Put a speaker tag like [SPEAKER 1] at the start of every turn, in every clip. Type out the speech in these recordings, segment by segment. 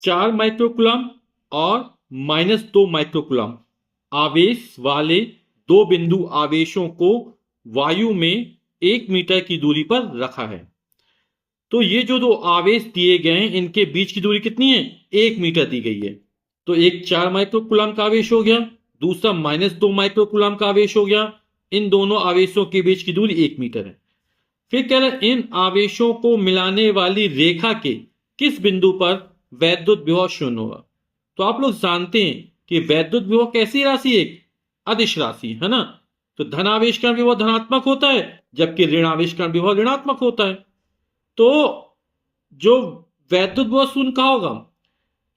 [SPEAKER 1] 4 microcoulomb और -2 microcoulomb आवेश वाले दो बिंदु आवेशों को वायु में 1 मीटर की दूरी पर रखा है। तो ये जो दो आवेश दिए गए हैं इनके बीच की दूरी कितनी है? 1 मीटर दी गई है। तो एक 4 माइक्रोकुलम का आवेश हो गया, दूसरा -2 माइक्रोकुलम का आवेश हो गया। इन दोनों आवेशों के बीच की दूरी 1 मीटर है। फिर कह रहे हैं इन आवेशों को मिलाने वाली रेखा के किस बिंदु पर वैद्युत विभव शून्य होगा? तो आप लोग जानते हैं कि वैद्युत विभव कैसी राशि है? एक अदिश राशि है ना। तो धनावेश का विभव धनात्मक होता है, जबकि ऋणावेश का विभव ऋणात्मक होता है। तो जो वैद्युत विभव शून्य का होगा,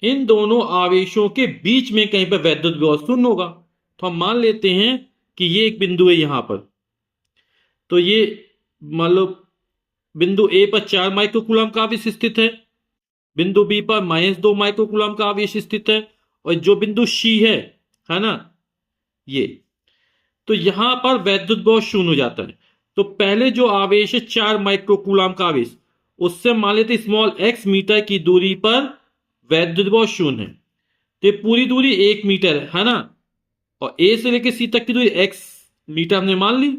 [SPEAKER 1] इन दोनों आवेशों के बीच में कहीं पर वैद्युत विभव शून्य होगा। तो हम मान लेते हैं कि ये एक बिंदु है यहां पर। तो ये मान लो बिंदु ए पर 4 माइक्रोकुलम का आवेश स्थित है, बिंदु बी पर -2 माइक्रोकुलम का आवेश स्थित है, और जो बिंदु सी है ना ये, तो यहां पर वैद्युत विभव शून्य हो जाता है। तो पहले जो आवेश है 4 माइक्रोकुलम का आवेश, उससे मान लेते स्मॉल x मीटर की दूरी पर वैद्युत विभव शून्य है। तो ये पूरी दूरी 1 मीटर है ना, और ए से लेकर सी तक की दूरी x मीटर हमने मान ली।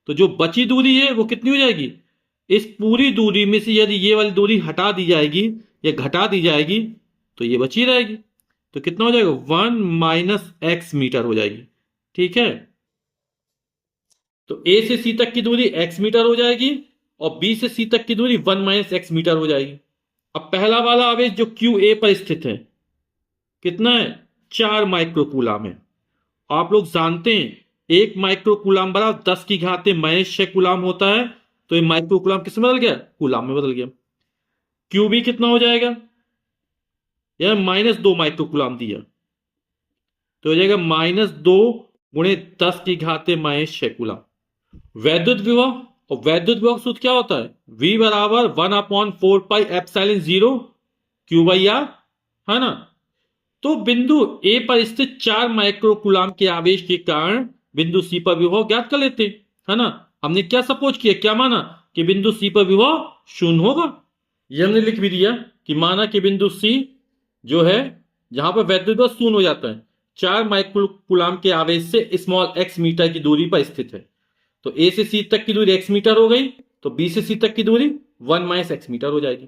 [SPEAKER 1] तो जो बची दूरी है वो कितनी हो जाएगी? इस पूरी दूरी में से यदि ये वाली दूरी हटा दी जाएगी या घटा दी जाएगी तो ये बची रहेगी। तो कितना हो जाएगा? 1 - x मीटर हो जाएगी। ठीक है, तो ए से सी तक की दूरी x मीटर हो जाएगी और बी से सी तक की दूरी 1 - x मीटर हो जाएगी। अब पहला वाला आवेश जो क्यू ए पर स्थित है कितना है? 4 माइक्रोकुलम है। आप लोग जानते हैं 1 माइक्रोकुलम बराबर 10⁻⁻⁶ कुलम होता है। तो ये माइक्रोकुलम किस में बदल गया? कुलम में बदल गया। क्यू बी कितना हो जाएगा? यह -2 माइक्रोकुलम दिया, तो हो जाएगा -2 × 10⁻⁻⁶ कुलम। वैद्युत विभव, और वैद्युत विभव सूत्र क्या होता है? V बराबर 1/4πε0 Q/R, है ना। तो बिंदु ए पर स्थित 4 माइक्रोकुलम के आवेश के कारण बिंदु सी पर विभव ज्ञात कर लेते हैं, है ना। हमने क्या सपोज किया, क्या माना कि बिंदु सी पर विभव शून्य होगा। ये हमने लिख भी दिया कि माना कि बिंदु सी जो है जहां पर वैद्युत विभव शून्य हो जाता है, 4 माइक्रोकुलम के आवेश से स्मॉल x मीटर की दूरी पर स्थित है। तो ए से सी तक की दूरी x मीटर हो गई, तो बी से सी तक की दूरी 1 - x मीटर हो जाएगी।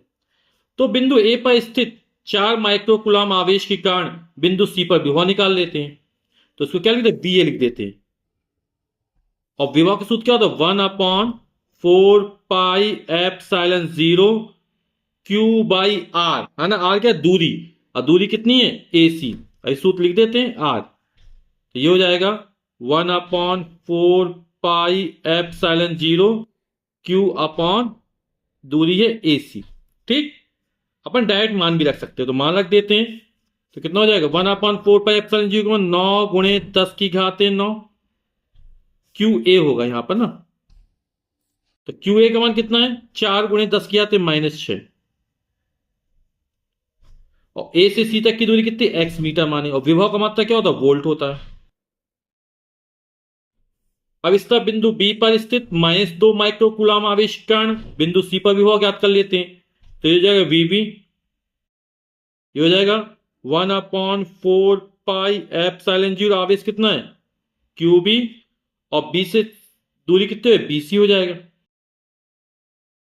[SPEAKER 1] तो बिंदु ए पर स्थित 4 माइक्रोकुलम आवेश के कारण बिंदु सी पर विभव निकाल लेते हैं। तो इसको क्या लिखते हैं? बी ए लिख देते हैं। और विभव का सूत्र क्या होता है? 1/4πε0 Q/R, है ना। आर क्या? दूरी, और दूरी कितनी है? ए सी। सूत्र लिख देते हैं आर। तो ये हो जाएगा 1/4πε0 Q/ दूरी है ए सी। ठीक, अपन डायरेक्ट मान भी रख सकते हैं, तो मान रख देते हैं। तो कितना हो जाएगा? 1/4πε0 9 × 10⁻9 क्यू ए होगा यहां पर ना। तो क्यू ए का मान कितना है? 4 × 10⁻⁻⁶। और ए से सी तक की दूरी कितनी? x मीटर माने। और विभव का मात्रा क्या होता है? वोल्ट होता है। अब इसका बिंदु बी पर स्थित -2 माइक्रोकुलम आवेश के कारण बिंदु सी पर विभव ज्ञात कर लेते हैं। तो ये हो जाएगा वीबी, ये हो जाएगा 1/4πε0 आवेश कितना है? क्यूबी, और बी से दूरी कितनी है? बीसी हो जाएगा।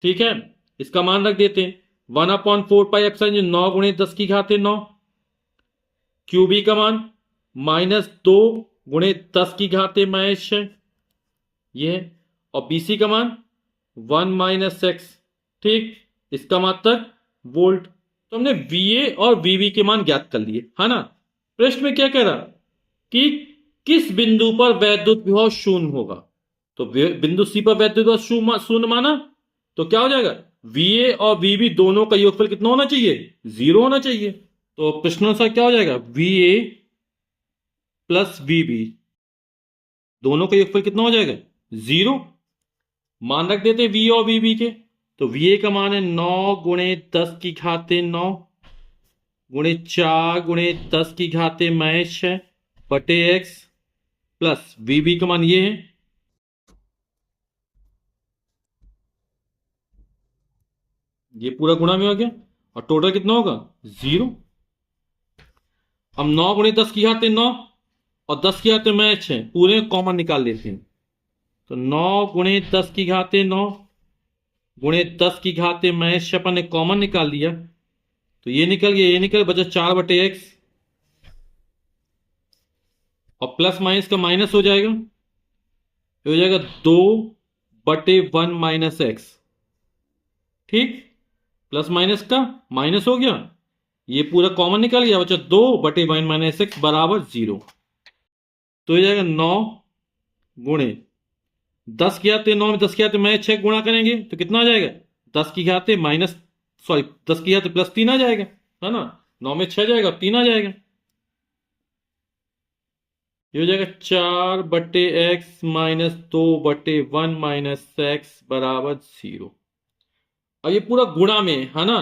[SPEAKER 1] ठीक है, इसका मान रख देते हैं 1/4πε0 9 × 10⁻9 क्यूबी का मान -2 × 10⁻⁻⁶ ये है, और बीसी का मान 1 - x। ठीक, इसका मात्रक वोल्ट। तो हमने VA और VB के मान ज्ञात कर लिए, है ना। प्रश्न में क्या कह रहा कि किस बिंदु पर वैद्युत विभव शून्य होगा? तो बिंदु सी पर वैद्युत विभव शून्य माना, तो क्या हो जाएगा? VA और VB दोनों का योगफल कितना होना चाहिए? 0 होना चाहिए। तो प्रश्नानुसार क्या हो जाएगा? VA + VB दोनों का योगफल कितना हो जाएगा? 0। मान रख देते VA और VB के। तो VA का मान है 9 × 10⁻9 × 4 × 10⁻⁻⁶ बटे x, प्लस VB का मान ये है, ये पूरा गुणा में हो गया, और टोटल कितना होगा? 0। अब 9 गुणे 10 की घात 9 और 10 की घात में 6, पूरे कॉमन निकाल लेते हैं। तो 9 गुणे 10 की घात 9 गुणे 10 की घात में अपन ने कॉमन निकाल लिया, तो ये निकल गया, ये निकल बचा 4/x, और प्लस माइनस का माइनस हो जाएगा, ये हो जाएगा 2/1 माइनस एक्स। ठीक, प्लस माइनस का माइनस हो गया, ये पूरा कॉमन निकल गया, बचा 2/1 माइनस एक्स बराबर 0। तो ये जाएगा 9 गुणे 10 की घात 9 में 10 की घात में 6 गुणा करेंगे तो कितना आ जाएगा, 10 की घात माइनस, सॉरी 10 की घात प्लस 3 आ जाएगा, है ना। 9 में 6 जाएगा, 3 आ जाएगा, ये हो जाएगा 4/x माइनस 2/1 माइनस एक्स बराबर 0। और ये पूरा गुणा में है ना,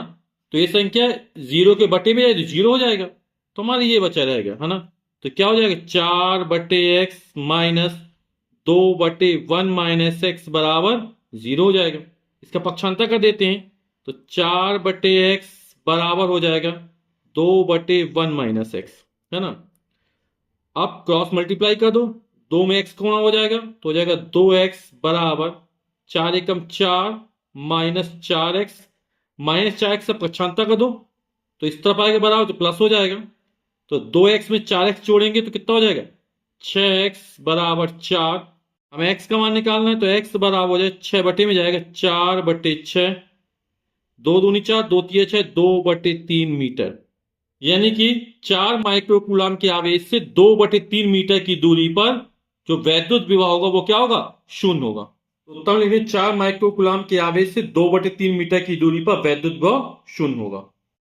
[SPEAKER 1] तो ये संख्या 0 के बटे में जाए तो 0 हो जाएगा, तो हमारा ये बचा रहेगा, है ना। तो क्या हो जाएगा, 4/x माइनस 2/1 माइनस एक्स बराबर 0 हो जाएगा। इसका पक्षांतर कर देते हैं, तो 4/x बराबर हो जाएगा 2/1 माइनस एक्स, है ना। अब क्रॉस मल्टीप्लाई कर दो, 2 में x गुणा हो जाएगा, तो हो जाएगा 2x बराबर 4 एकम 4 माइनस 4x, माइनस 4x से पक्षांतर कर दो, तो इस तरफ आएगा बराबर, तो प्लस हो जाएगा। तो 2x में 4x जोड़ेंगे तो कितना हो जाएगा, 6x बराबर 4। हमें x का मान निकालना है, तो x बराबर हो जाए 6 बटे में जाएगा 4/6, 2 दूनी 4, 2 तिया 6, 2/3 मीटर। यानी कि 4 माइक्रोकूलम के आवेश से 2/3 मीटर की दूरी पर जो वैद्युत विभव होगा वो क्या होगा, शून्य होगा। तो उत्तर लिखिए, 4 माइक्रोकूलम के आवेश से 2/3 मीटर की दूरी पर वैद्युत विभव शून्य होगा।